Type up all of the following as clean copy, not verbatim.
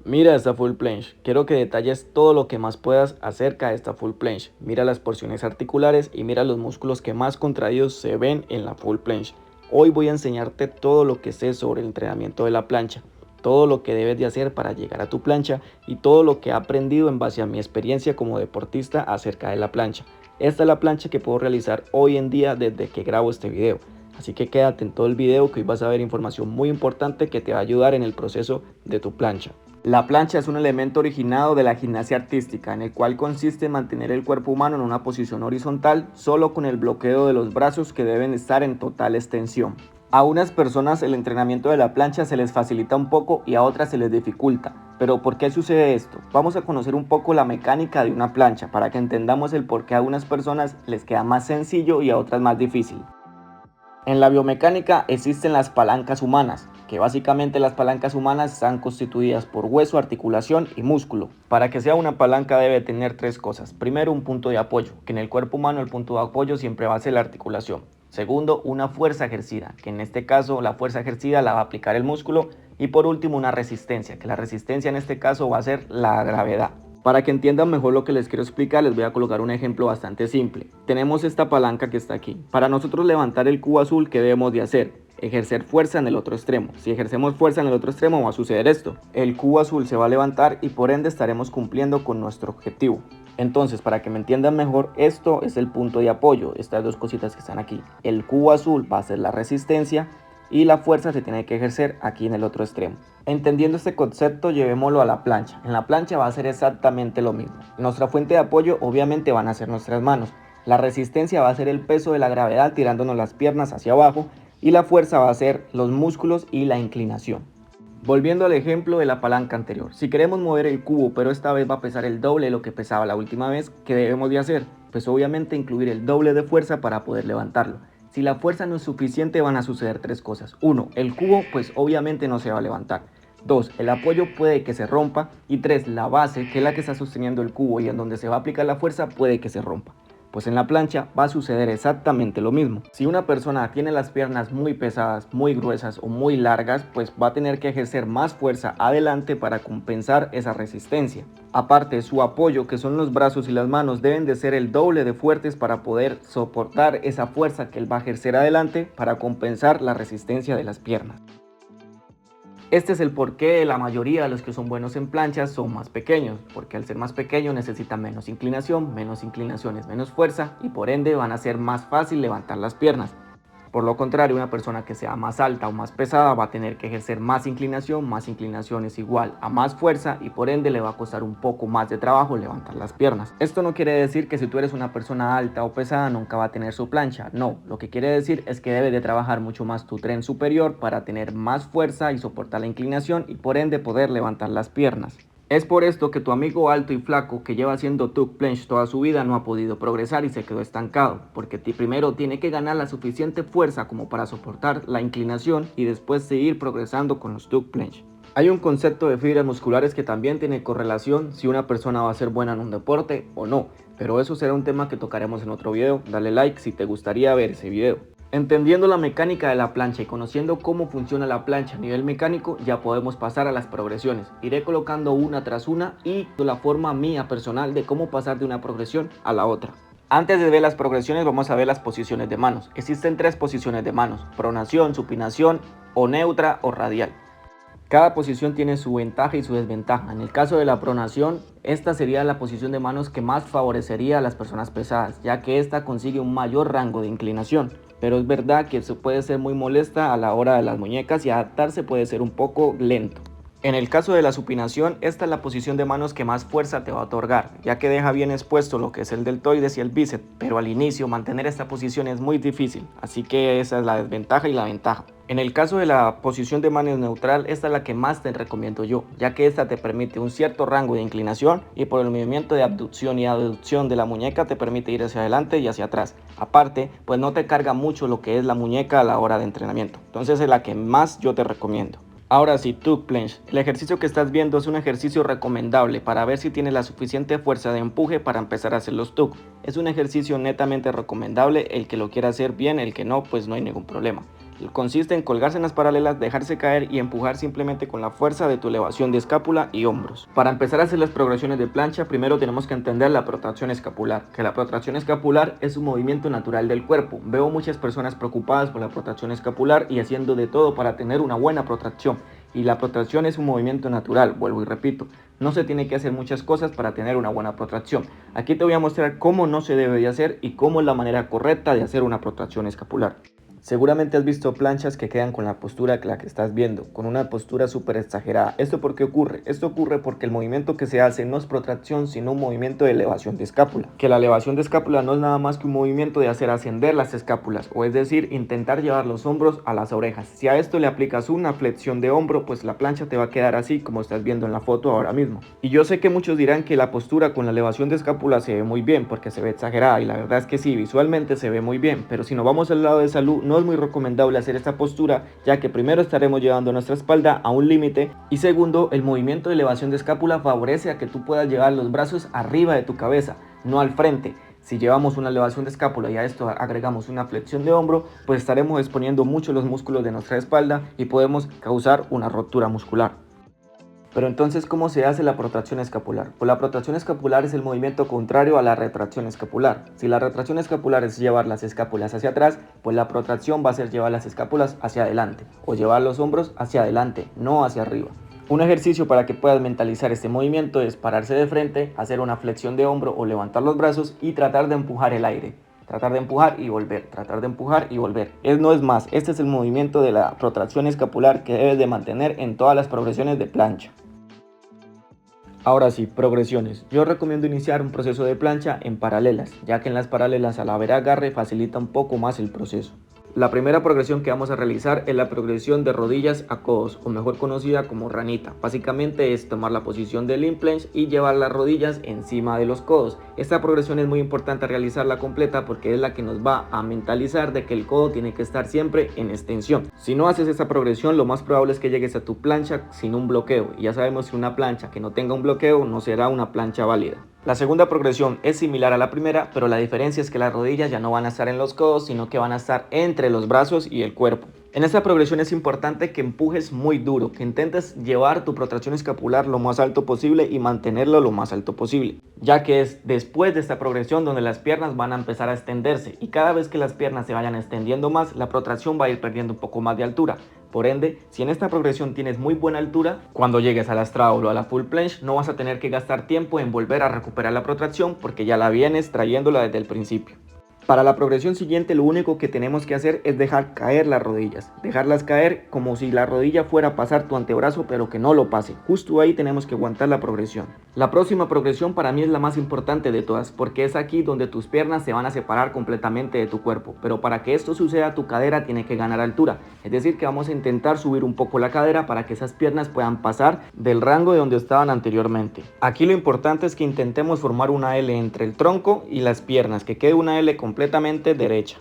Mira esta full planche, quiero que detalles todo lo que más puedas acerca de esta full planche. Mira las porciones articulares y mira los músculos que más contraídos se ven en la full planche. Hoy voy a enseñarte todo lo que sé sobre el entrenamiento de la plancha, todo lo que debes de hacer para llegar a tu plancha y todo lo que he aprendido en base a mi experiencia como deportista acerca de la plancha. Esta es la plancha que puedo realizar hoy en día desde que grabo este video. Así que quédate en todo el video que hoy vas a ver información muy importante que te va a ayudar en el proceso de tu plancha. La plancha es un elemento originado de la gimnasia artística, en el cual consiste en mantener el cuerpo humano en una posición horizontal, solo con el bloqueo de los brazos que deben estar en total extensión. A unas personas el entrenamiento de la plancha se les facilita un poco y a otras se les dificulta. Pero ¿por qué sucede esto? Vamos a conocer un poco la mecánica de una plancha para que entendamos el por qué a unas personas les queda más sencillo y a otras más difícil. En la biomecánica existen las palancas humanas, que básicamente las palancas humanas están constituidas por hueso, articulación y músculo. Para que sea una palanca debe tener tres cosas. Primero, un punto de apoyo, que en el cuerpo humano el punto de apoyo siempre va a ser la articulación. Segundo, una fuerza ejercida, que en este caso la fuerza ejercida la va a aplicar el músculo. Y por último, una resistencia, que la resistencia en este caso va a ser la gravedad. Para que entiendan mejor lo que les quiero explicar, les voy a colocar un ejemplo bastante simple. Tenemos esta palanca que está aquí. Para nosotros levantar el cubo azul, ¿qué debemos de hacer? Ejercer fuerza en el otro extremo. Si ejercemos fuerza en el otro extremo va a suceder esto. El cubo azul se va a levantar y por ende estaremos cumpliendo con nuestro objetivo. Entonces, para que me entiendan mejor, esto es el punto de apoyo, estas dos cositas que están aquí. El cubo azul va a ser la resistencia y la fuerza se tiene que ejercer aquí en el otro extremo. Entendiendo este concepto, llevémoslo a la plancha. En la plancha va a ser exactamente lo mismo. Nuestra fuente de apoyo obviamente van a ser nuestras manos. La resistencia va a ser el peso de la gravedad tirándonos las piernas hacia abajo y la fuerza va a ser los músculos y la inclinación. Volviendo al ejemplo de la palanca anterior, si queremos mover el cubo pero esta vez va a pesar el doble de lo que pesaba la última vez, ¿qué debemos de hacer? Pues obviamente incluir el doble de fuerza para poder levantarlo. Si la fuerza no es suficiente van a suceder tres cosas. 1. El cubo pues obviamente no se va a levantar. 2. El apoyo puede que se rompa. Y 3. La base, que es la que está sosteniendo el cubo y en donde se va a aplicar la fuerza, puede que se rompa. Pues en la plancha va a suceder exactamente lo mismo. Si una persona tiene las piernas muy pesadas, muy gruesas o muy largas, pues va a tener que ejercer más fuerza adelante para compensar esa resistencia. Aparte, su apoyo, que son los brazos y las manos, deben de ser el doble de fuertes para poder soportar esa fuerza que él va a ejercer adelante para compensar la resistencia de las piernas. Este es el porqué de la mayoría de los que son buenos en planchas son más pequeños, porque al ser más pequeños necesitan menos inclinación es menos fuerza y por ende van a ser más fácil levantar las piernas. Por lo contrario, una persona que sea más alta o más pesada va a tener que ejercer más inclinación es igual a más fuerza y por ende le va a costar un poco más de trabajo levantar las piernas. Esto no quiere decir que si tú eres una persona alta o pesada nunca va a tener su plancha, no, lo que quiere decir es que debes de trabajar mucho más tu tren superior para tener más fuerza y soportar la inclinación y por ende poder levantar las piernas. Es por esto que tu amigo alto y flaco que lleva haciendo tuck planche toda su vida no ha podido progresar y se quedó estancado, porque primero tiene que ganar la suficiente fuerza como para soportar la inclinación y después seguir progresando con los tuck planche. Hay un concepto de fibras musculares que también tiene correlación si una persona va a ser buena en un deporte o no, pero eso será un tema que tocaremos en otro video. Dale like si te gustaría ver ese video. Entendiendo la mecánica de la plancha y conociendo cómo funciona la plancha a nivel mecánico, ya podemos pasar a las progresiones. Iré colocando una tras una y la forma mía personal de cómo pasar de una progresión a la otra. Antes de ver las progresiones vamos a ver las posiciones de manos. Existen tres posiciones de manos: pronación, supinación o neutra o radial. Cada posición tiene su ventaja y su desventaja. En el caso de la pronación, esta sería la posición de manos que más favorecería a las personas pesadas, ya que esta consigue un mayor rango de inclinación. Pero es verdad que se puede ser muy molesta a la hora de las muñecas y adaptarse puede ser un poco lento. En el caso de la supinación, esta es la posición de manos que más fuerza te va a otorgar, ya que deja bien expuesto lo que es el deltoides y el bíceps, pero al inicio mantener esta posición es muy difícil, así que esa es la desventaja y la ventaja. En el caso de la posición de manos neutral, esta es la que más te recomiendo yo, ya que esta te permite un cierto rango de inclinación y por el movimiento de abducción y aducción de la muñeca te permite ir hacia adelante y hacia atrás. Aparte, pues no te carga mucho lo que es la muñeca a la hora de entrenamiento, entonces es la que más yo te recomiendo. Ahora sí, tuck planche. El ejercicio que estás viendo es un ejercicio recomendable para ver si tienes la suficiente fuerza de empuje para empezar a hacer los tuck. Es un ejercicio netamente recomendable, el que lo quiera hacer bien, el que no, pues no hay ningún problema. Consiste en colgarse en las paralelas, dejarse caer y empujar simplemente con la fuerza de tu elevación de escápula y hombros. Para empezar a hacer las progresiones de plancha, primero tenemos que entender la protracción escapular, que la protracción escapular es un movimiento natural del cuerpo. Veo muchas personas preocupadas por la protracción escapular y haciendo de todo para tener una buena protracción. Y la protracción es un movimiento natural, vuelvo y repito. No se tiene que hacer muchas cosas para tener una buena protracción. Aquí te voy a mostrar cómo no se debe de hacer y cómo es la manera correcta de hacer una protracción escapular. Seguramente has visto planchas que quedan con la postura que la que estás viendo, con una postura súper exagerada. ¿Esto por qué ocurre? Esto ocurre porque el movimiento que se hace no es protracción, sino un movimiento de elevación de escápula. Que la elevación de escápula no es nada más que un movimiento de hacer ascender las escápulas, o es decir, intentar llevar los hombros a las orejas. Si a esto le aplicas una flexión de hombro, pues la plancha te va a quedar así como estás viendo en la foto ahora mismo. Y yo sé que muchos dirán que la postura con la elevación de escápula se ve muy bien porque se ve exagerada, y la verdad es que sí, visualmente se ve muy bien, pero si nos vamos al lado de salud, no es muy recomendable hacer esta postura, ya que primero estaremos llevando nuestra espalda a un límite y segundo, el movimiento de elevación de escápula favorece a que tú puedas llevar los brazos arriba de tu cabeza, no al frente. Si llevamos una elevación de escápula y a esto agregamos una flexión de hombro, pues estaremos exponiendo mucho los músculos de nuestra espalda y podemos causar una rotura muscular. Pero entonces, ¿cómo se hace la protracción escapular? Pues la protracción escapular es el movimiento contrario a la retracción escapular. Si la retracción escapular es llevar las escápulas hacia atrás, pues la protracción va a ser llevar las escápulas hacia adelante o llevar los hombros hacia adelante, no hacia arriba. Un ejercicio para que puedas mentalizar este movimiento es pararse de frente, hacer una flexión de hombro o levantar los brazos y tratar de empujar el aire. Tratar de empujar y volver, tratar de empujar y volver. No es más, este es el movimiento de la protracción escapular que debes de mantener en todas las progresiones de plancha. Ahora sí, progresiones. Yo recomiendo iniciar un proceso de plancha en paralelas, ya que en las paralelas al haber agarre facilita un poco más el proceso. La primera progresión que vamos a realizar es la progresión de rodillas a codos, o mejor conocida como ranita. Básicamente es tomar la posición del in planche y llevar las rodillas encima de los codos. Esta progresión es muy importante realizarla completa porque es la que nos va a mentalizar de que el codo tiene que estar siempre en extensión. Si no haces esta progresión, lo más probable es que llegues a tu plancha sin un bloqueo. Y ya sabemos que una plancha que no tenga un bloqueo no será una plancha válida. La segunda progresión es similar a la primera, pero la diferencia es que las rodillas ya no van a estar en los codos, sino que van a estar entre los brazos y el cuerpo. En esta progresión es importante que empujes muy duro, que intentes llevar tu protracción escapular lo más alto posible y mantenerlo lo más alto posible, ya que es después de esta progresión donde las piernas van a empezar a extenderse y cada vez que las piernas se vayan extendiendo más, la protracción va a ir perdiendo un poco más de altura. Por ende, si en esta progresión tienes muy buena altura, cuando llegues a la straddle o a la full planche no vas a tener que gastar tiempo en volver a recuperar la protracción porque ya la vienes trayéndola desde el principio. Para la progresión siguiente lo único que tenemos que hacer es dejar caer las rodillas, dejarlas caer como si la rodilla fuera a pasar tu antebrazo pero que no lo pase, justo ahí tenemos que aguantar la progresión. La próxima progresión para mí es la más importante de todas porque es aquí donde tus piernas se van a separar completamente de tu cuerpo, pero para que esto suceda tu cadera tiene que ganar altura, es decir que vamos a intentar subir un poco la cadera para que esas piernas puedan pasar del rango de donde estaban anteriormente. Aquí lo importante es que intentemos formar una L entre el tronco y las piernas, que quede una L completamente derecha.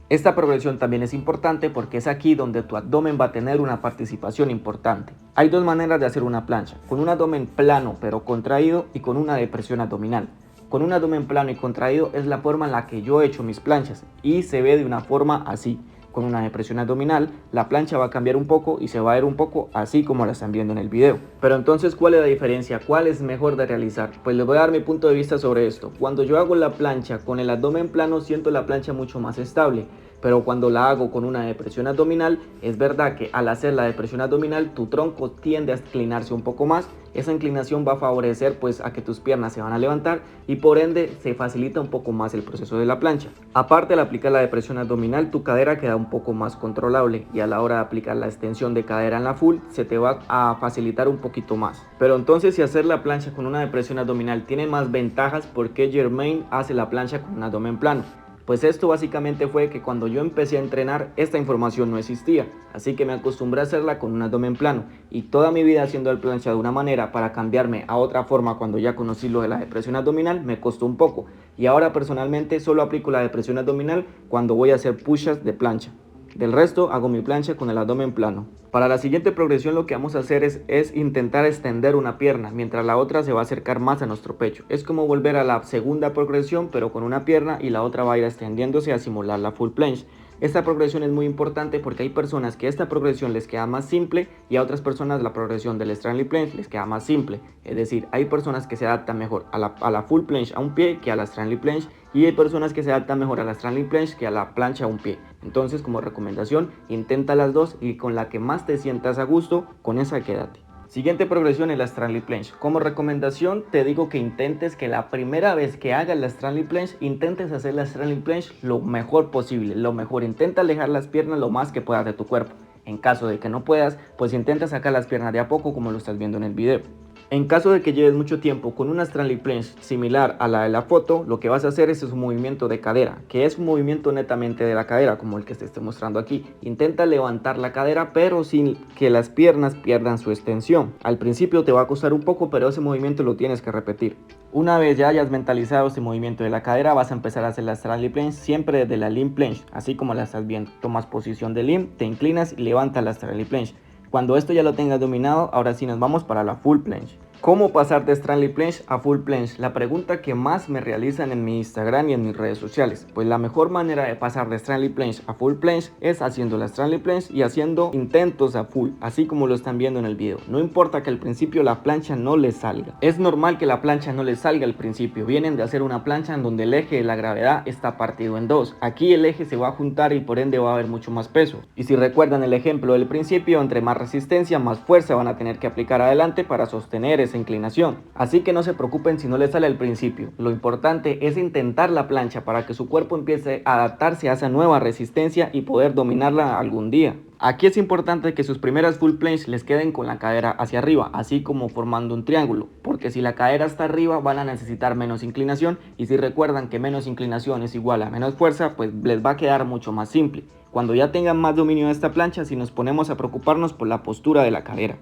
Esta progresión también es importante porque es aquí donde tu abdomen va a tener una participación importante. Hay dos maneras de hacer una plancha, con un abdomen plano pero contraído y con una depresión abdominal. Con un abdomen plano y contraído es la forma en la que yo he hecho mis planchas y se ve de una forma así. Con una depresión abdominal, la plancha va a cambiar un poco y se va a ver un poco así como la están viendo en el video. Pero entonces, ¿cuál es la diferencia? ¿Cuál es mejor de realizar? Pues les voy a dar mi punto de vista sobre esto. Cuando yo hago la plancha con el abdomen plano, siento la plancha mucho más estable. Pero cuando la hago con una depresión abdominal, es verdad que al hacer la depresión abdominal, tu tronco tiende a inclinarse un poco más. Esa inclinación va a favorecer pues a que tus piernas se van a levantar y por ende se facilita un poco más el proceso de la plancha. Aparte, al aplicar la depresión abdominal, tu cadera queda un poco más controlable y a la hora de aplicar la extensión de cadera en la full, se te va a facilitar un poquito más. Pero entonces, si hacer la plancha con una depresión abdominal tiene más ventajas, ¿por qué Germain hace la plancha con un abdomen plano? Pues esto básicamente fue que cuando yo empecé a entrenar esta información no existía, así que me acostumbré a hacerla con un abdomen plano y toda mi vida haciendo el plancha de una manera para cambiarme a otra forma cuando ya conocí lo de la depresión abdominal me costó un poco y ahora personalmente solo aplico la depresión abdominal cuando voy a hacer push-ups de plancha. Del resto hago mi plancha con el abdomen plano. Para la siguiente progresión lo que vamos a hacer es intentar extender una pierna mientras la otra se va a acercar más a nuestro pecho. Es como volver a la segunda progresión pero con una pierna y la otra va a ir extendiéndose a simular la full planche. Esta progresión es muy importante porque hay personas que esta progresión les queda más simple y a otras personas la progresión del Stanley Planche les queda más simple. Es decir, hay personas que se adaptan mejor a la full planche a un pie que a la Stanley Planche, y hay personas que se adaptan mejor a la Stanley Planche que a la plancha a un pie. Entonces, como recomendación, intenta las dos y con la que más te sientas a gusto, con esa quédate. Siguiente progresión es la Stanley Planche. Como recomendación te digo que intentes que la primera vez que hagas la Stanley Planche, intentes hacer la Stanley Planche lo mejor posible, lo mejor. Intenta alejar las piernas lo más que puedas de tu cuerpo. En caso de que no puedas, pues intenta sacar las piernas de a poco como lo estás viendo en el video. En caso de que lleves mucho tiempo con una Stanley Planche similar a la de la foto, lo que vas a hacer es un movimiento de cadera, que es un movimiento netamente de la cadera, como el que te estoy mostrando aquí. Intenta levantar la cadera, pero sin que las piernas pierdan su extensión. Al principio te va a costar un poco, pero ese movimiento lo tienes que repetir. Una vez ya hayas mentalizado este movimiento de la cadera, vas a empezar a hacer la Stanley Planche siempre desde la Limb Planche, así como la estás viendo. Tomas posición de Limb, te inclinas y levantas la Stanley Planche. Cuando esto ya lo tengas dominado, ahora sí nos vamos para la Full Planche. ¿Cómo pasar de Stanley Planche a Full Planche? La pregunta que más me realizan en mi Instagram y en mis redes sociales. Pues la mejor manera de pasar de Stanley Planche a Full Planche es haciendo la Stanley Planche y haciendo intentos a full, así como lo están viendo en el video. No importa que al principio la plancha no les salga. Es normal que la plancha no les salga al principio. Vienen de hacer una plancha en donde el eje de la gravedad está partido en dos. Aquí el eje se va a juntar y por ende va a haber mucho más peso. Y si recuerdan el ejemplo del principio, entre más resistencia, más fuerza van a tener que aplicar adelante para sostener esa inclinación. Así que no se preocupen si no les sale al principio. Lo importante es intentar la plancha para que su cuerpo empiece a adaptarse a esa nueva resistencia y poder dominarla algún día. Aquí es importante que sus primeras full planche les queden con la cadera hacia arriba, así como formando un triángulo, porque si la cadera está arriba van a necesitar menos inclinación, y si recuerdan que menos inclinación es igual a menos fuerza, pues les va a quedar mucho más simple. Cuando ya tengan más dominio de esta plancha, si nos ponemos a preocuparnos por la postura de la cadera.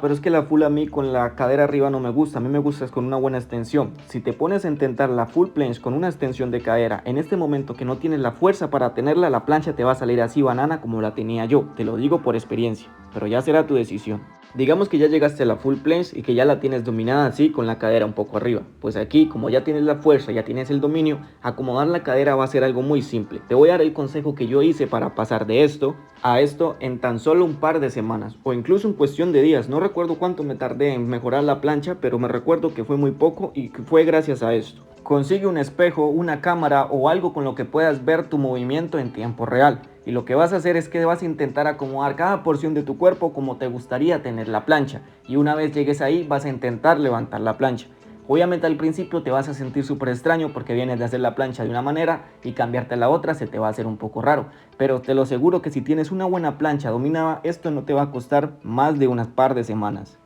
Pero es que la full a mí con la cadera arriba no me gusta, a mí me gusta es con una buena extensión. Si te pones a intentar la full planche con una extensión de cadera, en este momento que no tienes la fuerza para tenerla, la plancha te va a salir así banana como la tenía yo, te lo digo por experiencia, pero ya será tu decisión. Digamos que ya llegaste a la full planche y que ya la tienes dominada así con la cadera un poco arriba. Pues aquí, como ya tienes la fuerza, ya tienes el dominio, acomodar la cadera va a ser algo muy simple. Te voy a dar el consejo que yo hice para pasar de esto a esto en tan solo un par de semanas o incluso en cuestión de días. No recuerdo cuánto me tardé en mejorar la plancha, pero me recuerdo que fue muy poco y que fue gracias a esto. Consigue un espejo, una cámara o algo con lo que puedas ver tu movimiento en tiempo real. Y lo que vas a hacer es que vas a intentar acomodar cada porción de tu cuerpo como te gustaría tener la plancha. Y una vez llegues ahí vas a intentar levantar la plancha. Obviamente al principio te vas a sentir súper extraño porque vienes de hacer la plancha de una manera y cambiarte a la otra se te va a hacer un poco raro. Pero te lo aseguro que si tienes una buena plancha dominada, esto no te va a costar más de unas par de semanas.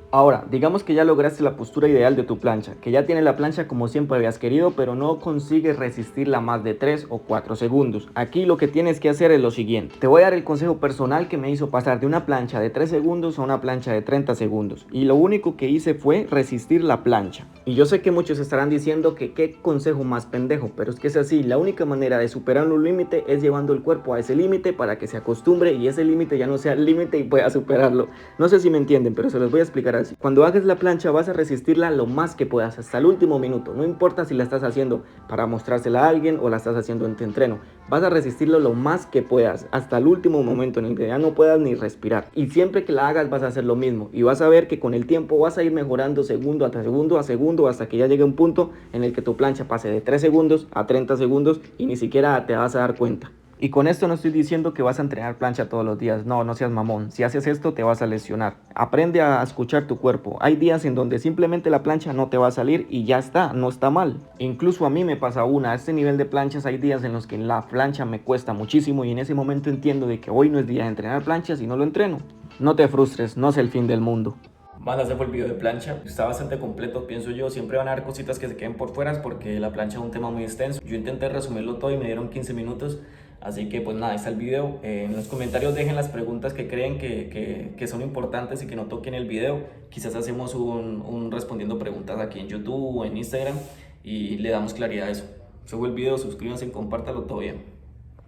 Ahora, digamos que ya lograste la postura ideal de tu plancha, que ya tienes la plancha como siempre habías querido, pero no consigues resistirla más de 3 o 4 segundos. Aquí lo que tienes que hacer es lo siguiente. Te voy a dar el consejo personal que me hizo pasar de una plancha de 3 segundos a una plancha de 30 segundos. Y lo único que hice fue resistir la plancha. Y yo sé que muchos estarán diciendo que qué consejo más pendejo, pero es que es así. La única manera de superar un límite es llevando el cuerpo a ese límite para que se acostumbre y ese límite ya no sea el límite y pueda superarlo. No sé si me entienden, pero se los voy a explicar así. Cuando hagas la plancha vas a resistirla lo más que puedas hasta el último minuto. No importa si la estás haciendo para mostrársela a alguien o la estás haciendo en tu entreno. Vas a resistirlo lo más que puedas hasta el último momento en el que ya no puedas ni respirar. Y siempre que la hagas vas a hacer lo mismo. Y vas a ver que con el tiempo vas a ir mejorando segundo a segundo hasta que ya llegue un punto en el que tu plancha pase de 3 segundos a 30 segundos y ni siquiera te vas a dar cuenta. Y con esto no estoy diciendo que vas a entrenar plancha todos los días, no seas mamón. Si haces esto te vas a lesionar. Aprende a escuchar tu cuerpo. Hay días en donde simplemente la plancha no te va a salir y ya está, no está mal. Incluso a mí me pasa a este nivel de planchas hay días en los que la plancha me cuesta muchísimo y en ese momento entiendo de que hoy no es día de entrenar planchas y no lo entreno. No te frustres, no es el fin del mundo. Van a hacer el video de plancha, está bastante completo, pienso yo. Siempre van a haber cositas que se queden por fuera porque la plancha es un tema muy extenso. Yo intenté resumirlo todo y me dieron 15 minutos. Así que pues nada, ahí está el video. En los comentarios dejen las preguntas que creen que son importantes y que no toquen el video. Quizás hacemos un respondiendo preguntas aquí en YouTube o en Instagram y le damos claridad a eso. Subo el video, suscríbanse, compártalo, todo bien.